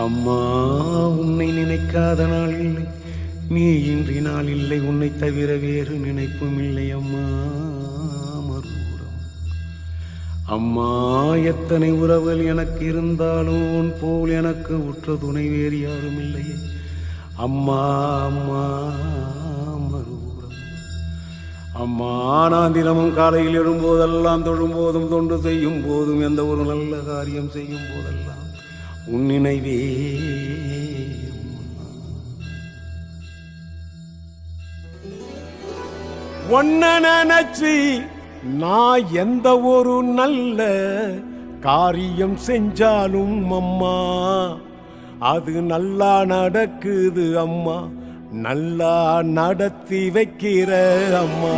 அம்மா உன்னை நினைக்காத நாள் இல்லை, நீ இன்றி நாள் இல்லை, உன்னை தவிர வேறு நினைப்பும் இல்லை அம்மா. மறுபுறம் அம்மா எத்தனை உறவுகள் எனக்கு இருந்தாலும் உன் போல் எனக்கு உற்ற துணை வேறு யாரும் இல்லையே அம்மா. அம்மா மறுபுறம் அம்மா நான் தினமும் காலையில் எழும்போதெல்லாம் தொழும்போதும் தொண்டு செய்யும் போதும் எந்த ஒரு நல்ல காரியம் செய்யும் போதெல்லாம் உன் நினைவே. ஒன்ன நினைச்சு நான் எந்த ஒரு நல்ல காரியம் செஞ்சாலும் அம்மா அது நல்லா நடக்குது அம்மா, நல்லா நடத்தி வைக்கிற அம்மா.